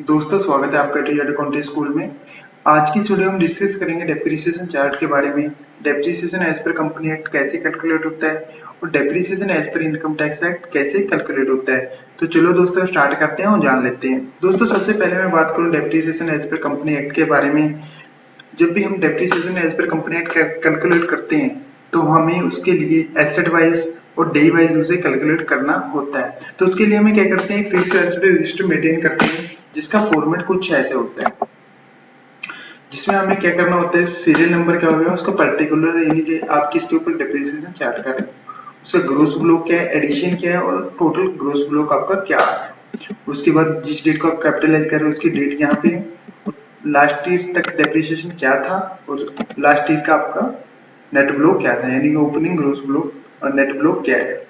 दोस्तों स्वागत है आपका टीआर अकाउंटिंग स्कूल में। आज की वीडियो हम डिस्कस करेंगे डेप्रिसिएशन चार्ट के बारे में। डेप्रिसिएशन एज पर कंपनी एक्ट कैसे कैलकुलेट होता है और डेप्रिसिएशन एज पर इनकम टैक्स एक्ट कैसे कैलकुलेट होता है। तो चलो दोस्तों स्टार्ट करते हैं और जान लेते हैं। दोस्तों सबसे पहले मैं बात करूं डेप्रिसिएशन एज पर कंपनी एक्ट के बारे में। जब भी हम डेप्रिसिएशन एज पर कंपनी एक्ट कैलकुलेट करते हैं तो हमें उसके लिए एसेट वाइज और डे वाइज उसे कैलकुलेट करना होता है। तो उसके लिए हमें क्या करते हैं, फिक्स एसेट रजिस्टर मेंटेन करते हैं जिसका फॉर्मेट कुछ ऐसे होता है, जिसमें हमें क्या करना होता है, सीरियल नंबर क्या होगा उसका पर्टिकुलर, यानी कि आप किसके ऊपर डेप्रिसिएशन चार्ट करें, उसका ग्रोस ब्लॉक क्या है, एडिशन क्या है और टोटल ग्रोस ब्लॉक आपका क्या है। उसके बाद जिस डेट को आप कैपिटलाइज कर रहे हो उसकी डेट यहाँ पे, लास्ट ईयर तक डेप्रिसिएशन क्या था और लास्ट ईयर का आपका नेट ब्लॉक क्या था, यानी कि ओपनिंग ग्रोस ब्लॉक और नेट ब्लॉक क्या है।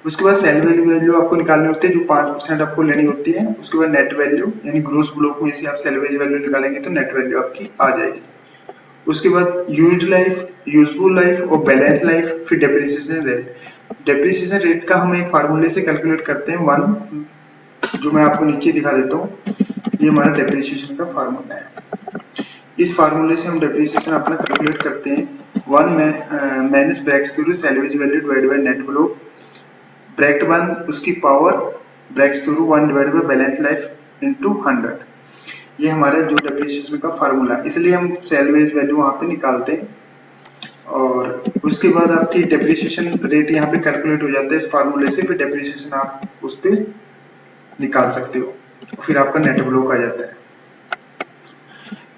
उसके बाद सेल वैल्यू आपको निकालनी होती है जो 5% आपको लेनी होती है। उसके बाद नेट वैल्यू, यानी ग्रोस ब्लॉक में से आप सेल्वेज वैल्यू निकालेंगे तो नेट वैल्यू आपकी आ जाएगी। उसके बाद यूज्ड लाइफ, यूजफुल लाइफ और बैलेंस लाइफ, फिर डेप्रिसिएशन रेट। डेप्रिसिएशन रेट का हम एक फार्मूले से कैलकुलेट करते हैं, वन, जो मैं आपको नीचे दिखा देता हूँ। ये हमारा डेप्रिसिएशन का फार्मूला है। इस फार्मूले से हम डेप्रिसिएशन अपना कैलकुलेट करते हैं, वन माइनस ब्रैकेट शुरू salvage value divide by net block, bracket one उसकी पावर, ब्रैकेट शुरू 1 divide by balance life into 100। ये हमारा जो डेप्रिसिएशन का फार्मूला, इसलिए हम सेल्वेज वैल्यू वहां पे निकालते हैं और उसके बाद आपकी डेप्रिसिएशन रेट यहाँ पे कैलकुलेट हो जाता है इस फार्मूले से। फिर डेप्रिसिएशन आप उस पर निकाल सकते हो, फिर आपका नेट ब्लॉक आ जाता है।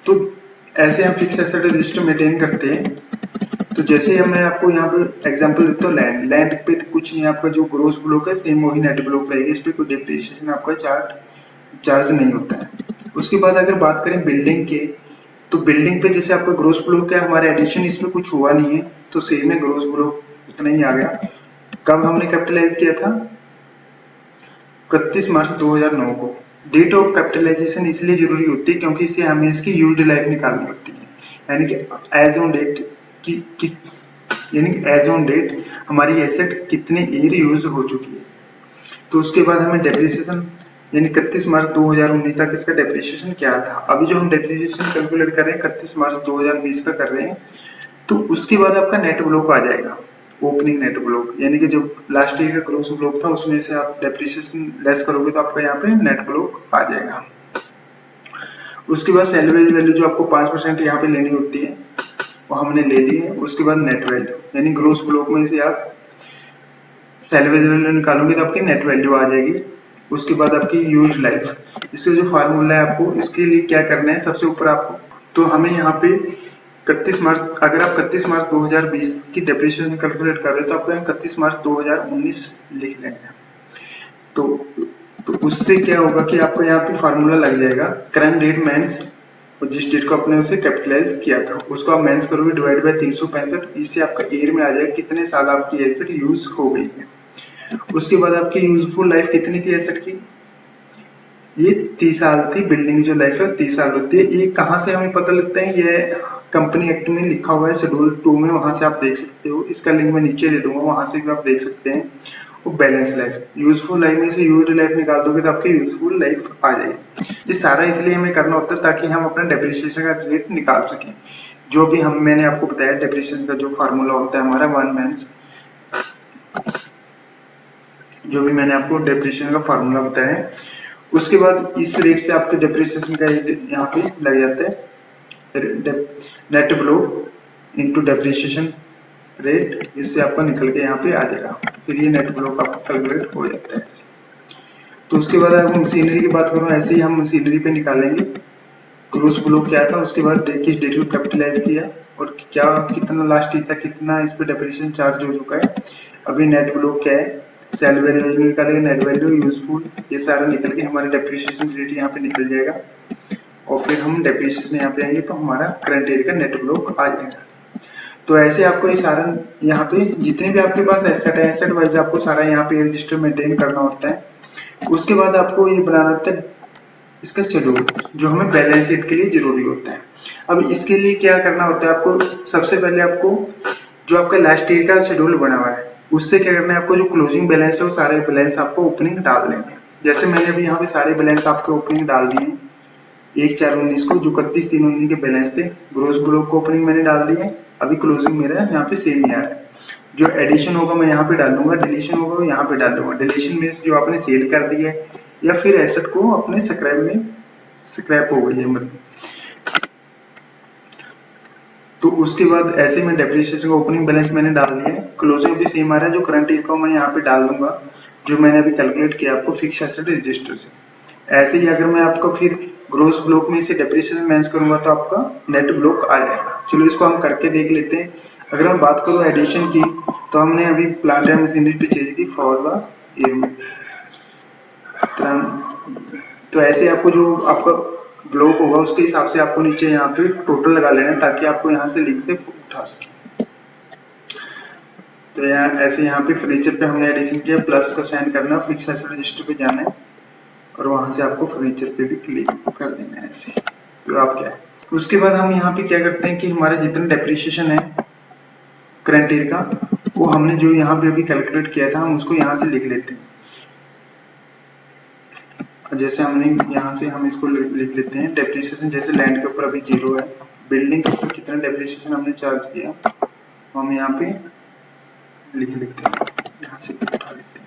तो ऐसे हम फिक्स एसेट रजिस्टर मेंटेन करते हैं। तो जैसे मैं आपको यहाँ पे एग्जांपल देता हूँ, लैंड पे कुछ नहीं, आपका जो ग्रोस ब्लॉक है सेम वही नेट ब्लॉक रहेगी, इस पे कोई डेप्रिसिएशन आपका चार्ज नहीं होता है। उसके बाद अगर बात करें बिल्डिंग के, तो बिल्डिंग पे जैसे आपका ग्रोस ब्लॉक है, हमारे एडिशन इसमें कुछ हुआ नहीं है तो सेम है, ग्रोस ब्लॉक उतना ही आ गया। कब हमने कैपिटलाइज किया था, 31 मार्च 2009 को। डेट ऑफ कैपिटलाइजेशन इसलिए जरूरी होती है क्योंकि इससे हमें इसकी यूज्ड लाइफ निकालनी होती है, यानी कि एज ऑन डेट की यानी एज ऑन डेट हमारी एसेट कितने ईयर यूज हो चुकी है। तो उसके बाद हमें डेप्रिसिएशन, यानी 31 मार्च 2019 तक इसका डेप्रिसिएशन क्या था। अभी जो हम डेप्रिसिएशन कैलकुलेट कर रहे हैं 31 मार्च 2020 का कर रहे हैं, तो उसके बाद आपका नेट ब्लॉक आ जाएगा, ओपनिंग नेट ब्लॉक, यानी कि जो लास्ट ईयर का ग्रोस ब्लॉक था उसमें से आप डेप्रिसिएशन लेस करोगे तो आपका यहाँ पे नेट ब्लॉक आ जाएगा। उसके बाद सैलरी वैल्यू जो आपको 5% यहाँ पे लेनी होती है वो हमने ले ली है। उसके बाद नेट वैल्यू, यानी ग्रोस ब्लॉक में से आप सैलरी वैल्यू निकालोगे तो आपकी नेट वैल्यू आ जाएगी। उसके बाद आपकी यूज लाइफ, इससे जो फार्मूला है आपको इसके लिए क्या करना है, सबसे ऊपर आपको, तो हमें यहाँ पे 31 मार्च, अगर आप 31 मार्च 2020 की डेप्रिसिएशन कैलकुलेट कर रहे हो तो आपको यहाँ 31 मार्च 2019 लिख लेंगे। तो उससे क्या होगा कि आपको यहाँ पे फार्मूला लग जाएगा, करंट डेट माइनस और जिस डेट को आपने उसे कैपिटलाइज किया था उसको आप माइनस करोगे डिवाइड बाय 365, इससे आपका ईयर में आ जाएगा कितने साल आपकी एसेट यूज हो गई है। उसके बाद आपकी यूजफुल लाइफ कितनी थी एसेट की, ये 30 साल थी। बिल्डिंग जो लाइफ है 30 साल होती है। ये कहाँ से हमें पता लगता है, ये कंपनी एक्ट में लिखा हुआ है शेड्यूल 2 में, वहां से आप देख सकते हो, इसका लिंक मैं नीचे दे दूंगा, वहां से भी आप देख सकते हैं। वो बैलेंस लाइफ, यूजफुल लाइफ में से यूज्ड लाइफ निकाल दोगे तो आपकी यूजफुल लाइफ आ जाएगी। ये सारा इसलिए हमें करना होता है ताकि हम अपना डेप्रिसिएशन का रेट निकाल सकें। जो भी मैंने आपको बताया डेप्रिसिएशन का जो फार्मूला होता है हमारा वन माइनस, जो भी मैंने आपको डेप्रिसिएशन का फार्मूला बताया है, उसके बाद इस रेट से आपके डेप्रिसिएशन का यहाँ पे लग जाता है net block into depreciation rate, इससे आपका निकल के यहाँ पे आ जाएगा। फिर ये नेट ब्लॉक आपका कैलकुलेट हो जाता है। तो उसके बाद अगर मशीनरी की बात करूँ, ऐसे ही हम मशीनरी पे निकालेंगे ग्रोस ब्लॉक क्या था, उसके बाद किस डेट को कैपिटलाइज किया और क्या कितना लास्ट ईयर तक कितना इस पे डेप्रिसिएशन चार्ज हो चुका है। अभी नेट ब्लॉक क्या है, सेल वैल्यू निकालेंगे, नेट वैल्यू, यूजफुल, ये सारा निकल के हमारे डेप्रिसिएशन रेट यहाँ पे निकल जाएगा और फिर हम डेप्रिसिएशन यहाँ पे आएंगे तो हमारा करंट ईयर का नेट ब्लॉक आ जाएगा। तो ऐसे आपको ये सारा यहाँ पे जितने भी आपके पास एसेट है, एसेट वाइज आपको सारा यहाँ पे रजिस्टर मेंटेन करना होता है। उसके बाद आपको ये बनाना होता है इसका शेड्यूल, जो हमें बैलेंस शीट के लिए जरूरी होता है। अब इसके लिए क्या करना होता है आपको, सबसे पहले आपको जो आपका लास्ट ईयर का शेड्यूल बना हुआ है उससे क्या करना है, आपको जो क्लोजिंग बैलेंस है वो सारे बैलेंस आपको ओपनिंग डाल देंगे। जैसे मैंने अभी यहाँ पे सारे बैलेंस आपके ओपनिंग डाल दिए, 1/4/19 को जो 31/3/19 के बैलेंस थे, ग्रोस ब्लॉक को ओपनिंग मैंने डाल दी है। अभी क्लोजिंग मेरा यहाँ पे सेम ही आ रहा है। जो एडिशन होगा मैं यहाँ पे डाल दूंगा, डिलीशन होगा मैं यहाँ पे डाल दूंगा। डिलीशन मीन्स जो आपने सेल कर दी है या फिर एसेट को अपने स्क्रैप हो गई है मतलब। तो उसके बाद ऐसे में डेप्रिसिएशन का ओपनिंग बैलेंस मैंने डाल दिया है, क्लोजिंग भी सेम आ रहा है। जो करंट ईयर का मैं यहाँ पे डाल दूंगा, जो मैंने अभी कैलकुलेट किया आपको फिक्स एसेट रजिस्टर से। ऐसे ही अगर मैं आपको फिर ग्रोस ब्लॉक में इसे डेप्रिसिएशन मैच करूंगा तो आपका नेट ब्लॉक आ जाएगा। चलो इसको हम करके देख लेते हैं। अगर मैं बात करूँ एडिशन की, तो हमने अभी प्लांट एंड मशीनरी पे चेंज की फॉर द ईयर में। तो ऐसे आपको जो आपका ब्लॉक होगा उसके हिसाब से आपको नीचे यहाँ पे टोटल लगा लेना है, ताकि आपको यहाँ से लिंक से उठा सके। तो यहाँ ऐसे यहाँ पे फर्नीचर पे हमने एडिशन किया, प्लस का साइन करना, फिक्स एसेट रजिस्टर पे जाना है और वहां से आपको फर्नीचर पे भी क्लिक कर देना है ऐसे। तो आप क्या है, उसके बाद हम यहाँ पे क्या करते हैं कि हमारा जितना डेप्रिसिएशन है करंट ईयर का, वो हमने जो यहाँ पे अभी कैलकुलेट किया था हम उसको यहाँ से लिख लेते हैं। जैसे हमने यहाँ से हम इसको लिख लेते हैं डेप्रिसिएशन। जैसे लैंड के ऊपर अभी 0 है, बिल्डिंग के ऊपर कितना डेप्रिसिएशन हमने चार्ज किया हम यहाँ पे लिख लेते हैं, यहाँ से उठा लेते हैं।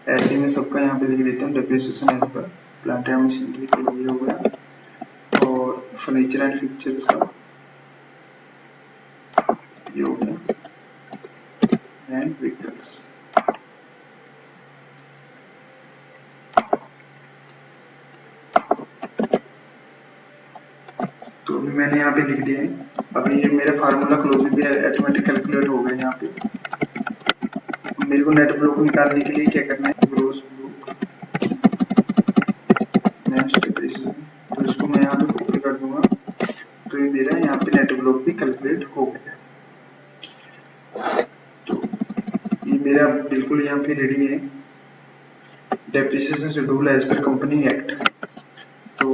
ऐसे में सबका यहाँ पे लिख देते हैं depreciation as per plant and machinery के लिए हो गया, और फर्नीचर एंड फिक्चर्स का ये हो गया, एंड व्हीकल्स। तो अभी मैंने यहाँ पे लिख दिया है। अभी ये मेरा फार्मूला क्लोजिंग भी ऑटोमेटिक कैलकुलेट हो गया। यहाँ पे मेरे को नेट ब्लॉक निकालने के लिए क्या करना है, ग्रोस ब्लॉक नेक्स्ट डेप्रिसिएशन, तो इसको मैं यहाँ पे कॉपी कर दूंगा। तो ये मेरा यहाँ पे नेट ब्लॉक भी कैलकुलेट हो गया। तो ये मेरा बिल्कुल यहाँ पे रेडी है डेप्रिसिएशन शेड्यूल एज पर कंपनी एक्ट। तो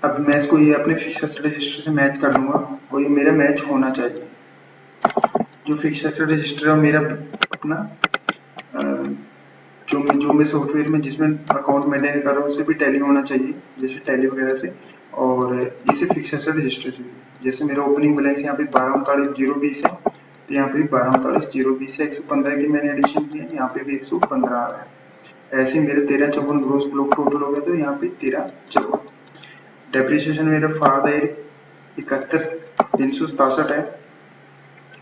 अब मैं इसको ये अपने फिक्स एसेट रजिस्टर से मैच कर लूंगा, और ये मेरा मैच होना चाहिए। जो फिक्स एसेट रजिस्टर है मेरा अपना जो मैं सॉफ्टवेयर में जिसमें अकाउंट मेंटेन कर रहा हूँ उसे भी टैली होना चाहिए, जैसे टैली वगैरह से, और इसे फिक्स एसेट रजिस्टर से भी। जैसे मेरा ओपनिंग बैलेंस यहाँ पे 1239,020 है, तो यहाँ पे 1239,020 है, 115 की मैंने एडिशन की है, यहाँ पे भी 115 आ रहा है। ऐसे मेरे 1354 ग्रोस ब्लॉक टोटल हो गया, तो यहाँ पे 1354। डेप्रिसिएशन मेरा फॉर द ईयर 71,367 है,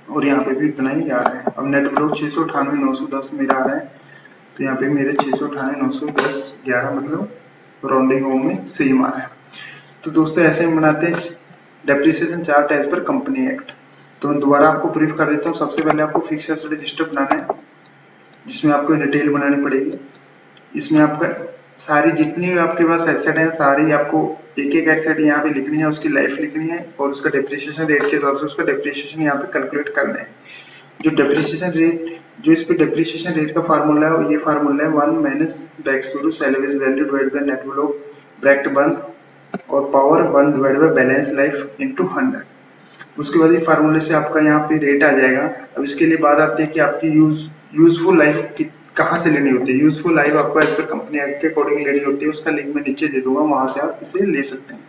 और यहाँ पे भी इतना ही आ रहा है। अब नेट ब्लॉक 698,910 मेरा आ रहा है, तो यहाँ पे मेरे 698,910 मतलब राउंडिंग होम में सेम आ रहा है। तो दोस्तों ऐसे हम बनाते हैं डेप्रिसिएशन चार्ट एज पर कंपनी एक्ट। तो मैं दोबारा आपको ब्रीफ कर देता हूँ। सबसे पहले आपको फिक्स एसेट रजिस्टर बनाना है, जिसमें आपको डिटेल बनानी पड़ेगी। इसमें आपका सारी जितनी भी आपके पास एसेट है सारी आपको एक एक एसेट यहाँ पे लिखनी है, उसकी लाइफ लिखनी है, और उसका डेप्रिसिएशन रेट के हिसाब से उसका डेप्रिसिएशन यहाँ पे कैलकुलेट करना है। जो डेप्रिसिएशन रेट, जो इस पे डेप्रिसिएशन रेट का फार्मूला है, ये फार्मूला है 1 माइनस ब्रैकेट शुरू salaries value divided by net block bracket बंद और power 1 divided by balance life into 100। उसके बाद ये फार्मूले से आपका यहाँ पे रेट आ जाएगा। अब इसके लिए बात आती है कि आपकी यूजफुल लाइफ कहाँ से लेनी होती है। यूजफुल लाइफ आपको एज पर कंपनी एक्ट के अकॉर्डिंग लेनी होती है, उसका लिंक मैं नीचे दे दूंगा, वहां से आप इसे ले सकते हैं।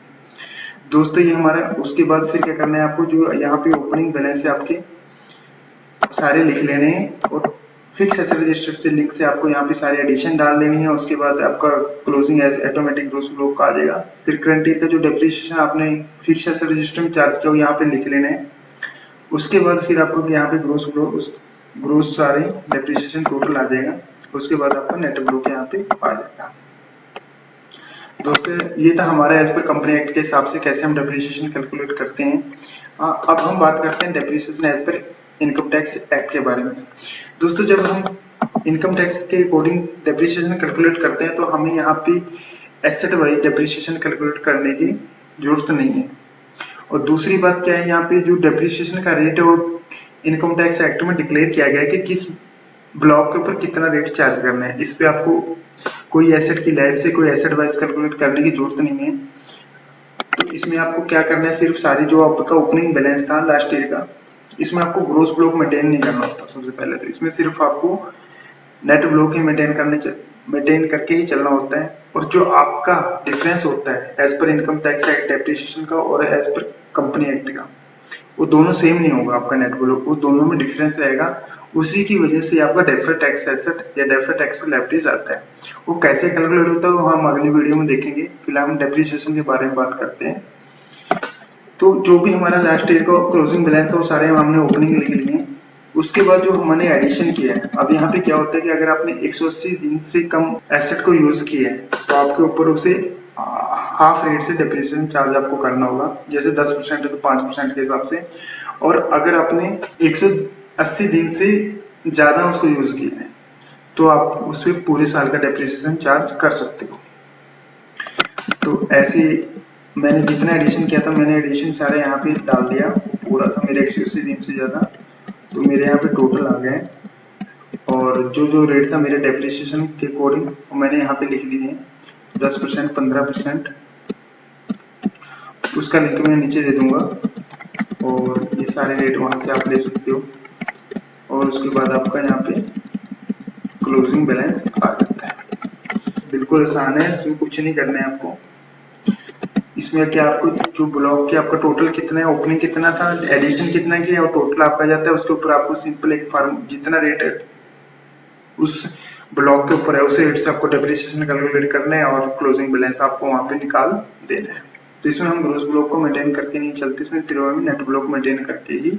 दोस्तों ये हमारा, उसके बाद फिर क्या करना है आपको, जो यहाँ पे ओपनिंग बैलेंस है आपके सारे लिख लेने हैं, और फिक्स एसेट रजिस्टर से लिंक से आपको यहाँ पे सारी एडिशन डाल देनी है। उसके बाद आपका क्लोजिंग ऑटोमेटिक ग्रोस ब्लॉक का आ जाएगा। फिर करंट ईयर का जो डेप्रिसिएशन आपने फिक्स एसेट रजिस्टर में चार्ज किया वो यहाँ पे लिख लेना है। उसके बाद फिर आपको यहाँ पे ग्रोस सारे डेप्रिसिएशन टोटल आ जाएगा। उसके बाद आपका नेट ब्लॉक यहाँ पे आ जाएगा। दोस्तों ये था हमारा एज पर कंपनी एक्ट के हिसाब से कैसे हम डेप्रिसिएशन कैलकुलेट करते हैं। अब हम बात करते हैं डेप्रिसिएशन एज पर इनकम टैक्स एक्ट के बारे में। दोस्तों जब हम इनकम टैक्स के अकॉर्डिंग डेप्रिसिएशन कैलकुलेट करते हैं तो हमें यहाँ पे एसेट वाइज डेप्रिसिएशन कैलकुलेट करने की जरूरत नहीं है। और दूसरी बात क्या है, यहाँ पे जो डेप्रिसिएशन का रेट है वो इनकम टैक्स एक्ट में डिक्लेयर किया गया है कि किस ब्लॉक के ऊपर कितना रेट चार्ज करना है। इस पे आपको कोई एसेट की लाइफ से कोई एसेट वाइज कैलकुलेट करने की जरूरत नहीं है। तो इसमें आपको क्या करना है, सिर्फ सारी जो आपका ओपनिंग बैलेंस था लास्ट ईयर का, इसमें आपको ग्रोस ब्लॉक मेंटेन नहीं करना होता। सबसे पहले तो इसमें सिर्फ आपको नेट ब्लॉक ही मेंटेन करके ही चलना होता है। और जो आपका डिफरेंस होता है as per income tax act depreciation का और एज पर कंपनी एक्ट का, वो दोनों सेम नहीं होगा आपका नेट वैल्यू, वो दोनों में डिफरेंस रहेगा। उसी की वजह से आपका डेफर्ड टैक्स एसेट या डेफर्ड टैक्स लायबिलिटीज आता है। वो कैसे कैलकुलेट होता है वो हम अगली वीडियो में देखेंगे। फिलहाल हम डेप्रिसिएशन के बारे में बात करते हैं। तो जो भी हमारा लास्ट ईयर का क्लोजिंग बैलेंस था वो सारे हमने ओपनिंग लिख लिए हैं। उसके बाद जो हमने एडिशन किया है, अब यहाँ पे क्या होता है कि अगर आपने 180 दिन से कम एसेट को यूज किया है तो आपके ऊपर उसे हाफ रेट से डेप्रिसिएशन चार्ज आपको करना होगा। जैसे 10% है तो 5% के हिसाब से। और अगर आपने 180 दिन से ज्यादा उसको यूज किया है तो आप उस पर पूरे साल का डेप्रिसिएशन चार्ज कर सकते हो। तो ऐसे मैंने जितना एडिशन किया था मैंने एडिशन सारे यहाँ पे डाल दिया, पूरा था मेरे 180 दिन से ज्यादा, तो मेरे यहाँ पे टोटल आ गए। और जो जो रेट था मेरे डेप्रिसिएशन के अकॉर्डिंग मैंने यहाँ पे लिख दिए हैं, 10%, 15%। उसका लिंक मैं नीचे दे दूंगा और ये सारे रेट वहां से आप ले सकते हो। और उसके बाद आपका यहाँ पे क्लोजिंग बैलेंस आ जाता है। बिल्कुल आसान है, इसमें कुछ नहीं करना है आपको। इसमें क्या आपको जो ब्लॉक के आपका टोटल कितना है, ओपनिंग कितना था, एडिशन कितना किया और टोटल आपका जाता है, उसके ऊपर आपको सिंपल एक फॉर्म जितना रेट है उस ब्लॉक के ऊपर है उसे रेट से आपको डेप्रिसिएशन कैलकुलेट करना है और क्लोजिंग बैलेंस आपको वहां पे निकाल देना है। तो इसमें हम ग्रोस ब्लॉक को मेंटेन करके नहीं चलते, इसमें सिर्फ हमें नेट ब्लॉक मेंटेन करके ही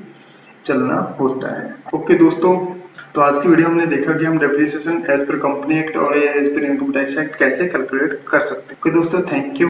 चलना होता है। ओके दोस्तों, तो आज की वीडियो हमने देखा कि हम डेप्रिसिएशन एज पर कंपनी एक्ट और एज पर इनकम टैक्स एक्ट कैसे कैलकुलेट कर सकते हैं। ओके दोस्तों, थैंक यू।